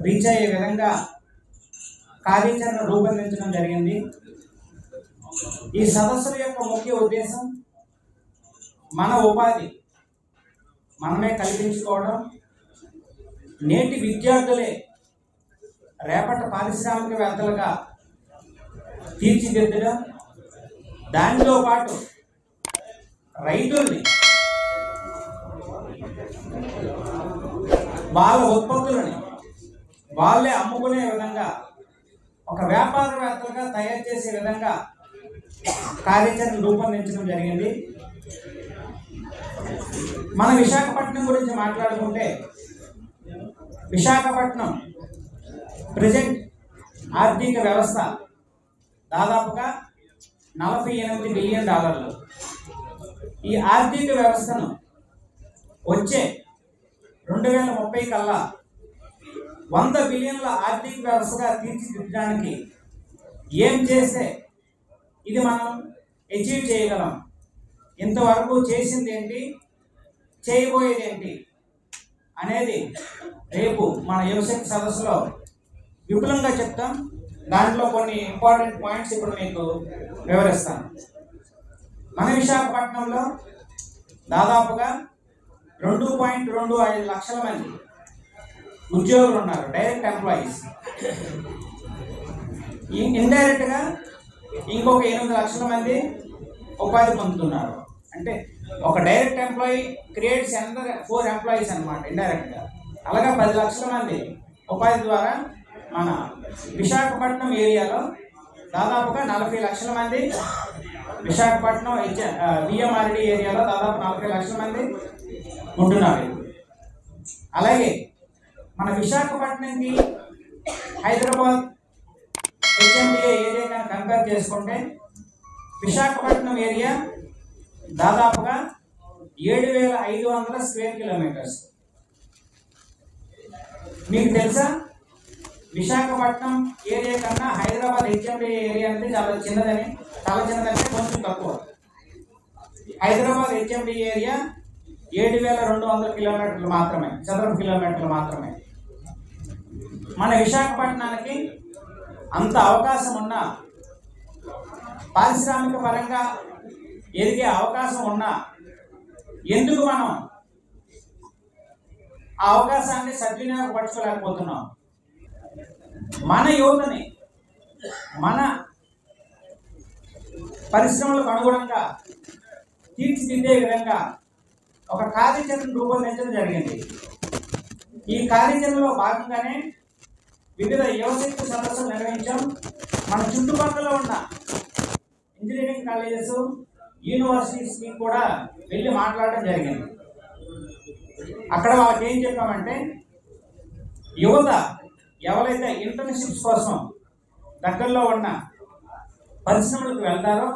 Reach అయ్యే విధంగా కార్యాచరణ రూపొందించడం జరిగింది. ఈ సదస్సుల యొక్క ముఖ్య ఉద్దేశం మన ఉపాధి మనమే కల్పించుకోవడం, నేటి విద్యార్థులే రేపటి పారిశ్రామికవేత్తలుగా తీర్చిదిద్దడం, దానితో పాటు రైతుల్ని వాళ్ళ ఉత్పత్తులని వాళ్ళే అమ్ముకునే విధంగా ఒక వ్యాపారవేత్తలుగా తయారు చేసే విధంగా కార్యాచరణ రూపొందించడం జరిగింది. మన విశాఖపట్నం గురించి మాట్లాడుకుంటే, విశాఖపట్నం ప్రజెంట్ ఆర్థిక వ్యవస్థ దాదాపుగా $48 బిలియన్. ఈ ఆర్థిక వ్యవస్థను వచ్చే 2030 కల్లా 100 బిలియన్ల ఆర్థిక వ్యవస్థగా తీర్చిదిద్దడానికి ఏం చేస్తే ఇది మనం అచీవ్ చేయగలం, ఇంతవరకు చేసింది ఏంటి, చేయబోయేది ఏంటి అనేది రేపు మన యువశక్తి సదస్సులో విపులంగా చెప్తాం. దాంట్లో కొన్ని ఇంపార్టెంట్ పాయింట్స్ ఇప్పుడు మీకు వివరిస్తాను. మన విశాఖపట్నంలో దాదాపుగా 2.25 లక్షల మంది ఉద్యోగులు ఉన్నారు, డైరెక్ట్ ఎంప్లాయీస్. ఇండైరెక్ట్గా ఇంకొక 8 లక్షల మంది ఉపాధి పొందుతున్నారు. అంటే ఒక డైరెక్ట్ ఎంప్లాయీ క్రియేట్స్ 4 ఎంప్లాయీస్ అనమాట ఇండైరెక్ట్గా. అలాగే 10 లక్షల మంది ఉపాధి ద్వారా మన విశాఖపట్నం ఏరియాలో దాదాపుగా 40 లక్షల మంది, విశాఖపట్నం విఎంఆర్డి ఏరియాలో దాదాపు 40 లక్షల మంది ఉంటున్నారు. అలాగే మన విశాఖపట్నంకి హైదరాబాద్ హెచ్ఎండిఏ ఏరియా కంపేర్ చేసుకుంటే విశాఖపట్నం ఏరియా దాదాపుగా 7,500 స్క్వేర్ కిలోమీటర్స్. మీకు తెలుసా, విశాఖపట్నం ఏరియా కన్నా హైదరాబాద్ హెచ్ఎండిఏ ఏరియా అంటే చాలా చిన్నదంటే కొంచెం తక్కువ. హైదరాబాద్ హెచ్ఎండిఏ ఏరియా 7,200 కిలోమీటర్లు మాత్రమే, చదరపు కిలోమీటర్లు మాత్రమే. మన విశాఖపట్నానికి అంత అవకాశం ఉన్నా, పారిశ్రామిక పరంగా ఎదిగే అవకాశం ఉన్నా, ఎందుకు మనం ఆ అవకాశాన్ని సద్వినియోగపరచుకోలేకపోతున్నాం? మన యువతని మన పరిశ్రమలకు అనుగుణంగా తీర్చిదిద్దే విధంగా ఒక కార్యాచరణ రూపొందించడం జరిగింది. ఈ కార్యాచరణలో భాగంగానే వివిధ యువశక్తి సదస్సులు నిర్వహించాం. మన చుట్టుపక్కల ఉన్న ఇంజనీరింగ్ కాలేజెస్, యూనివర్సిటీస్కి కూడా వెళ్ళి మాట్లాడడం జరిగింది. అక్కడ వాళ్ళకి ఏం చెప్పామంటే, యువత ఎవరైతే ఇంటర్న్షిప్స్ కోసం దగ్గరలో ఉన్న పరిశ్రమలకు వెళ్తారో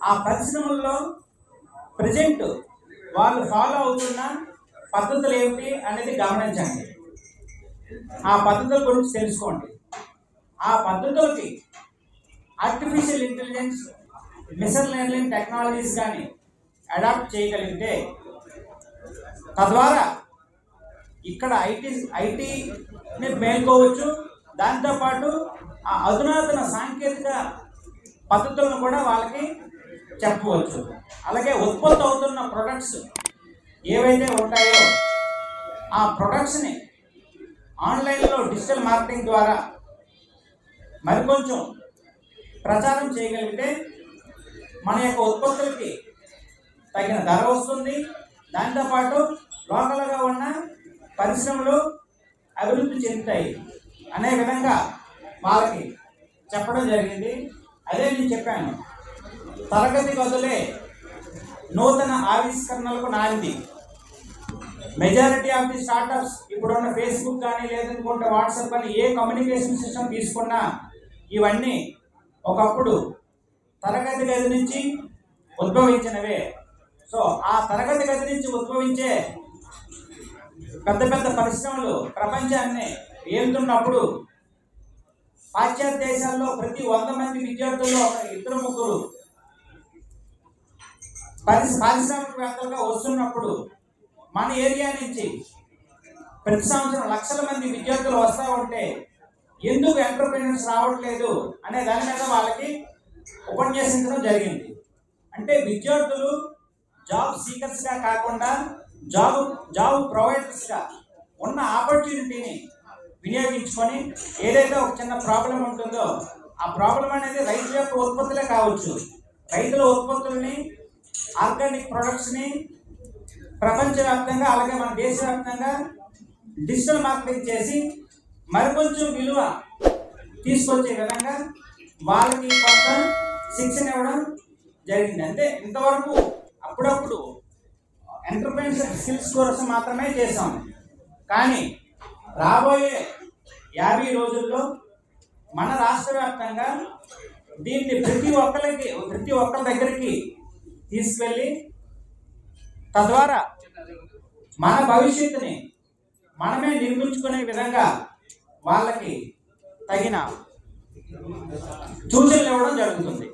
ఆ పరిశ్రమల్లో ప్రజెంట్ వాళ్ళు ఫాలో అవుతున్న పద్ధతులు ఏమిటి అనేది గమనించండి. ఆ పద్ధతుల గురించి తెలుసుకోండి. ఆ పద్ధతులకి artificial intelligence, machine learning technologies కానీ అడాప్ట్ చేయగలిగితే తద్వారా ఇక్కడ ఐటీని మేల్కోవచ్చు. దాంతోపాటు ఆ అధునాతన సాంకేతిక పద్ధతులను కూడా వాళ్ళకి చెప్పవచ్చు. అలాగే ఉత్పత్తి అవుతున్న ప్రొడక్ట్స్ ఏవైతే ఉంటాయో ఆ ప్రొడక్ట్స్ని ఆన్లైన్లో డిజిటల్ మార్కెటింగ్ ద్వారా మరికొంచెం ప్రచారం చేయగలిగితే మన యొక్క ఉత్పత్తులకి తగిన ధర వస్తుంది. దాంతోపాటు లోకల్గా ఉన్న పరిశ్రమలు అభివృద్ధి చెందుతాయి అనే విధంగా వాళ్ళకి చెప్పడం జరిగింది. అదే నేను చెప్పాను, తరగతి గదులే నూతన ఆవిష్కరణలకు నాంది. మెజారిటీ ఆఫ్ ది స్టార్టప్స్ ఇప్పుడున్న ఫేస్బుక్ కానీ లేదనుకుంటే వాట్సాప్ కానీ ఏ కమ్యూనికేషన్ సిస్టమ్ తీసుకున్నా ఇవన్నీ ఒకప్పుడు తరగతి గది నుంచి ఉద్భవించినవే. సో ఆ తరగతి గది నుంచి ఉద్భవించే పెద్ద పెద్ద పరిశ్రమలు ప్రపంచాన్ని ఏలుతున్నప్పుడు పాశ్చాత్య దేశాల్లో ప్రతి 100 మంది విద్యార్థుల్లో ఒక ఇద్దరు ముగ్గురు పారిశ్రామికవేత్తలుగా వస్తున్నప్పుడు మన ఏరియా నుంచి ప్రతి సంవత్సరం లక్షల మంది విద్యార్థులు వస్తూ ఉంటే ఎందుకు ఎంటర్‌ప్రెన్యూర్స్ రావట్లేదు అనే దాని మీద వాళ్ళకి ఉపన్యసించడం జరిగింది. అంటే విద్యార్థులు జాబ్ సీకర్స్గా కాకుండా జాబ్ ప్రొవైడర్స్గా ఉన్న ఆపర్చునిటీని వినియోగించుకొని ఏదైతే ఒక చిన్న ప్రాబ్లం ఉంటుందో ఆ ప్రాబ్లం అనేది రైతుల యొక్క ఉత్పత్తులే కావచ్చు, రైతుల ఉత్పత్తుల్ని ఆర్గానిక్ ప్రొడక్ట్స్ని ప్రపంచవ్యాప్తంగా అలాగే మన దేశవ్యాప్తంగా డిజిటల్ మార్కెటింగ్ చేసి మరికొంచెం విలువ తీసుకొచ్చే విధంగా వాళ్ళకి కొంత శిక్షణ ఇవ్వడం జరిగింది. అంటే ఇంతవరకు అప్పుడప్పుడు ఎంటర్‌ప్రెన్యూర్‌షిప్ స్కిల్స్ కోర్స్ మాత్రమే చేసాం. కానీ రాబోయే 50 రోజుల్లో మన రాష్ట్ర వ్యాప్తంగా దీన్ని ప్రతి ఒక్కరి దగ్గరికి తీసుకెళ్ళి తద్వారా మన భవిష్యత్తుని మనమే నిర్మించుకునే విధంగా వాళ్ళకి తగిన సూచనలు ఇవ్వడం జరుగుతుంది.